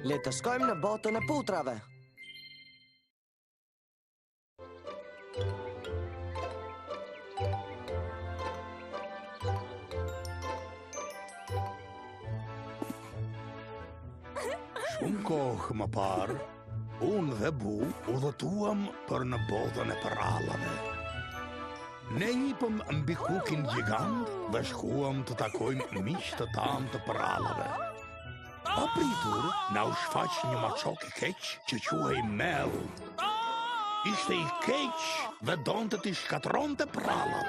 Le të shkojmë në botën e putrave. Shumë kohë më parë, unë dhe Bu udhëtuam për në botën e prallave. Ne njipëm mbi kukin gjigant dhe shkuam të takojmë miq të tamë të prallave. Pa pritur, na u shfaq një maçok i keq që quhej Mel. Ishte i keq dhe donte t'i shkatronte prallat.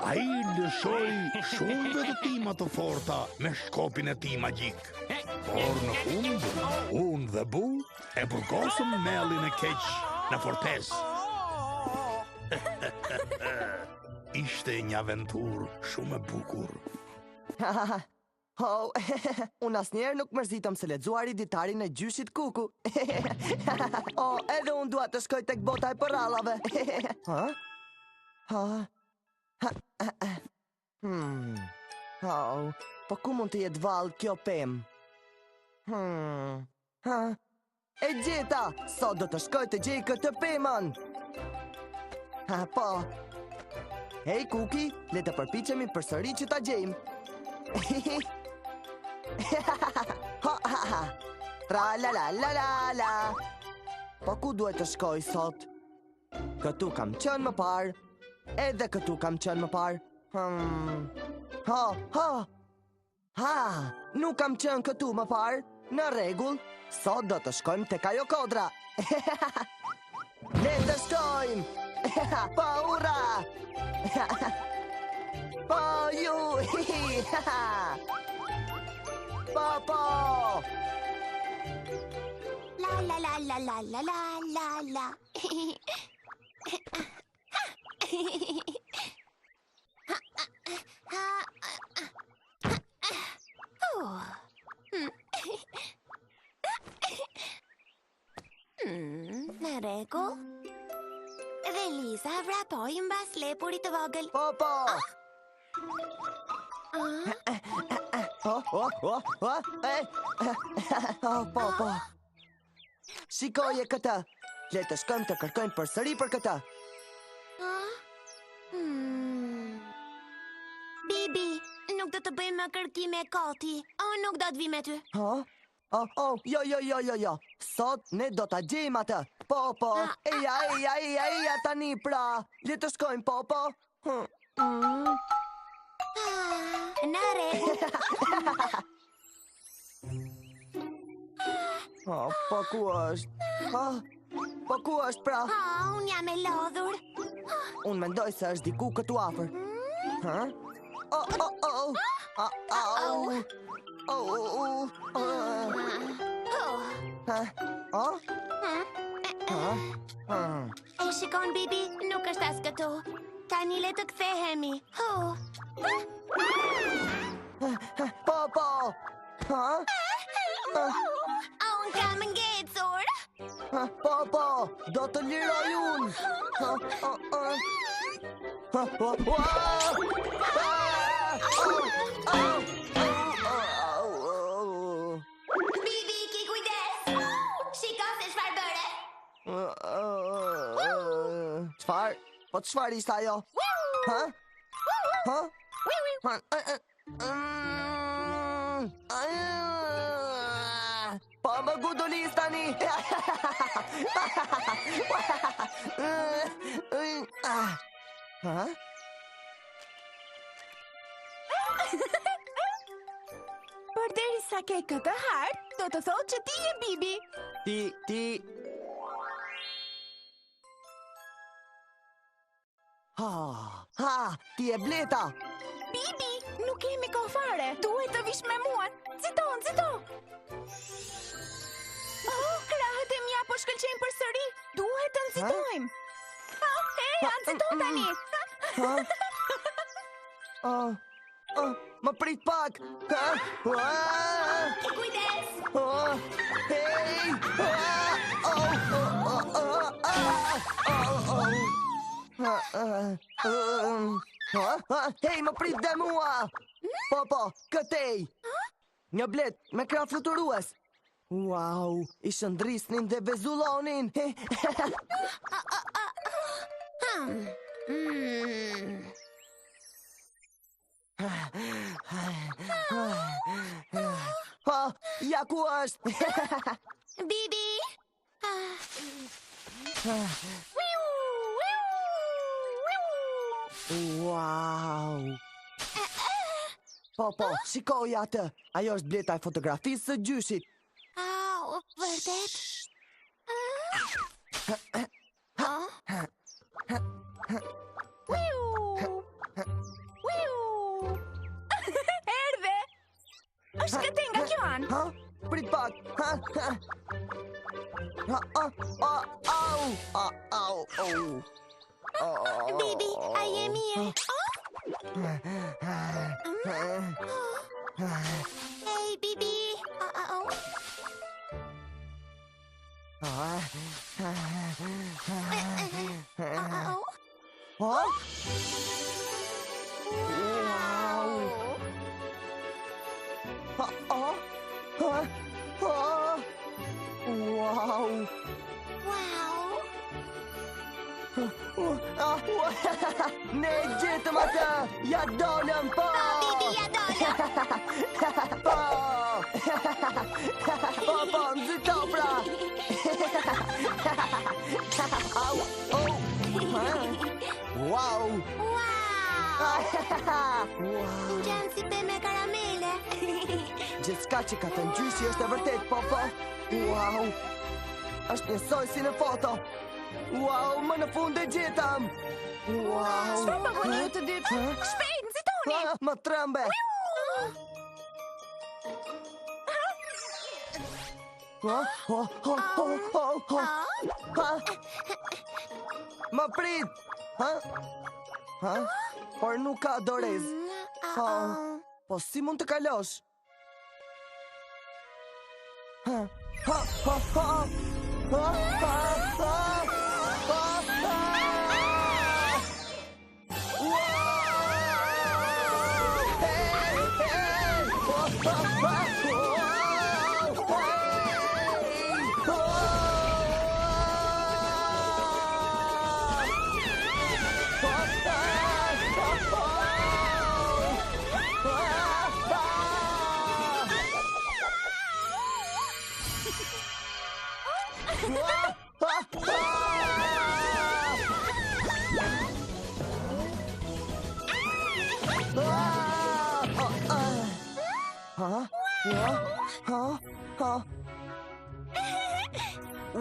Ai lëshoi shumëve të tima të forta me shkopin e tij magjik. Por në fund, unë dhe Bu e burgosëm Melin e keq në fortesë. Ishte një aventurë shumë e bukur. Unë asnjëherë nuk mërzitëm se lexuari ditarin e gjyshit Kuku. Edhe unë dua të shkoj tek bota e prallave. Po ku mund të jetë vallë kjo pemë? E gjeta! Sot do të shkoj të gjej këtë pemën! Po... Hej, Kuki, le të përpiqemi përsëri që ta gjejmë. Tra la la la la la. Po ku duhet të shkoj sot? Këtu kam qenë më parë. Edhe këtu kam qenë më parë. Nuk kam qenë këtu më parë. Në rregull, sot do të shkojmë tek ajo kodra. Le të shkojmë. Po ura. Po ju. Po. La la la la la la la la la. Në rregull. Dhe Liza vrapoi mbas lepurit të vogël. Po. Po. Shikoje këtë. Le të shkojmë të kërkojmë përsëri për këtë. Bibi, nuk do të bëjmë kërkime koti. Unë nuk do të vi me ty. Jo. Sot ne do ta gjejmë atë. Po. Eja tani pra. Le të shkojmë, po. Në rregull. Po ku është? Po ku është pra? Unë jam e lodhur. Unë mendoj se është diku këtu afër. E shikon, Bibi, nuk është as këtu. Tani le të kthehemi. Po. Unë kam ngecur. Po, do të liroj unë. Bibi, ki kujdes. Shiko se çfarë bëre. Çfarë? Po çfarë ishte ajo? Po më gudolis tani. Përderisa ke këtë hartë, do të thotë që ti je Bibi. Ti... Ti e Bleta. Bibi, nuk kemi kohë fare. Duhet të vish me mua. Nxito. Krahët e mia po shkëlqejnë përsëri. Duhet të nxitojmë. Nxito tani. Më prit pak. Ki kujdes. Hej, më prit dhe mua. Po, këtej. Një blet me krah fluturues. Wow, i shëndrisnin dhe vezullonin. Ha, ja ku është? Bibi! Wow. Po, shikoj atë. Ajo është bleta e fotografisë së gjyshit. Vërtet? Erdhe! Është këtë nga kjo anë. Ha? Prit pak. Bibi, a je mirë? Hej, Bibi! Ne gjetëm atë! Ja dolëm, po! Bibi, ja dolëm! Po, nëzito pra! Wow! Gjanë si pe me karamele. Gjithçka që ka të ngjyshi është e vërtet, po. Wow! Është njësoj si në foto. Wow, më në fund e gjetëm! Wow! Çfarë po bëni ju të dy? Shpejt, nxitoni! Më trembe! Më prit! Por nuk ka dorez. Po si mund të kalosh?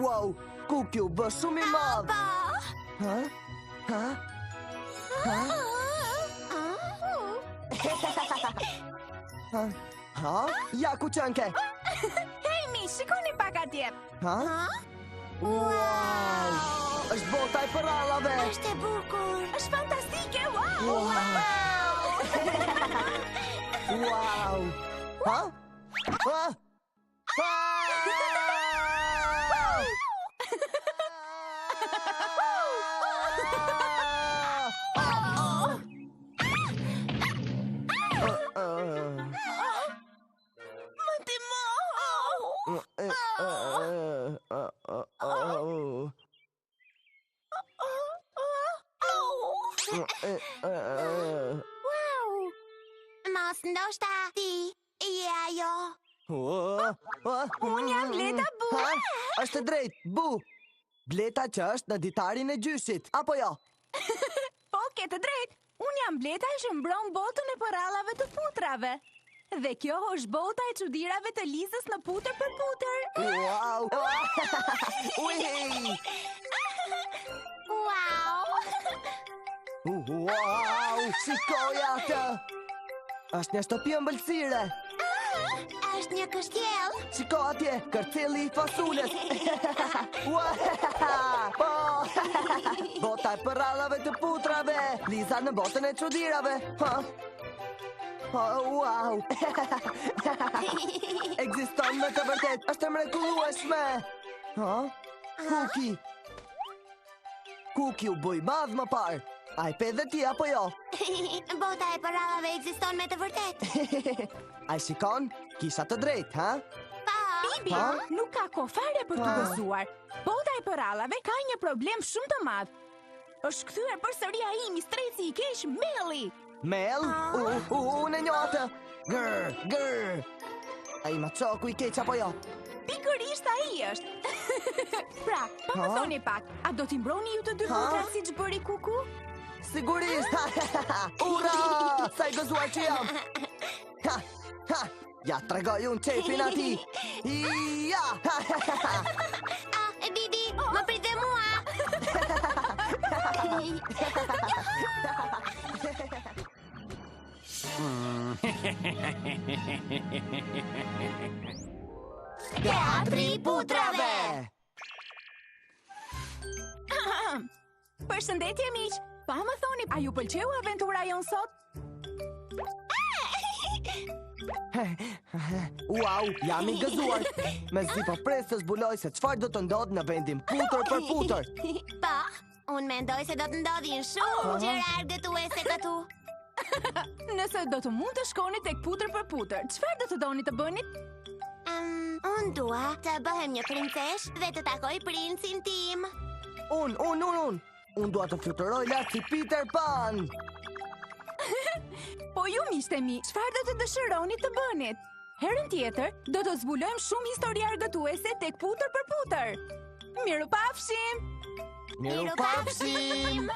Wow, Kuki u bë shumë i madh. Ja ku qënke. Hej, mi, shikoni pak atje. Wow! Është bota e përrallave. Është e bukur. Është fantastike, wow! Wow! Mos ndoshta ti je ajo. Unë jam Bleta Bu. Është drejt, Bu. Bleta që është në ditarin e gjyshit, apo jo? Po, ke të drejt. Unë jam Bleta që mbron botën e përrallave të putrave. Dhe kjo është bota e çuditërave të Lizës në Putër për Putër. Wow! Wow! Shikoj atë! Është një shtëpi ëmbëlsire. Është një kështjell. Shiko atje, kërceli i fasulës. Bota e përrallave të putrave. Liza në botën e çuditërave. Wow! Ekziston me të vërtet. Është e mrekullueshme. Kuki u bë i madh më parë. A e pe dhe ti, apo jo? Bota e përrallave ekziston me të vërtet. A i shikon? Kisha të drejt, ha? Pa! Bibi, Ha? nuk ka kohë fare për të Ha? gëzuar. Bota e përrallave ka një problem shumë të madh. Është kthyer përsëri ai mistreci i keq Melli. Mel? Unë e njoh atë. Gër. Ai ma çoku i keq apo jo? Pikërisht ai është. Pra, pa më Ha? thoni pak, a do t'i mbroni ju të dy Ha? putrat siç bëri Kuku? Sigurisht! Ura! Sa i gëzuar që jam! Ha! Ja, tregoj unë qefin ati! Ja! Bibi, më prit dhe mua. Teatri i putrave. Përshëndetje miq. Pa më thoni, a ju pëlqeu aventura jon sot? Wow, jam i gëzuar! Me zi po pres të zbuloj se çfarë do të ndodhë në vendin putër për putër! Po, unë mendoj se do të ndodhin shumë gjëra argëtuese këtu. Nëse do të mund të shkoni tek putër për putër, çfarë do të doni të bëni? Unë dua të bëhem një princesh dhe të takoj princin tim. Unë dua të fluturoj lart si Peter Pan! Po ju miqtë mi, çfarë do të dëshironi të bënit? Herën tjetër, do të zbulojmë shumë histori argëtuese tek putër për putër. Mirupafshim! Mirupafshim!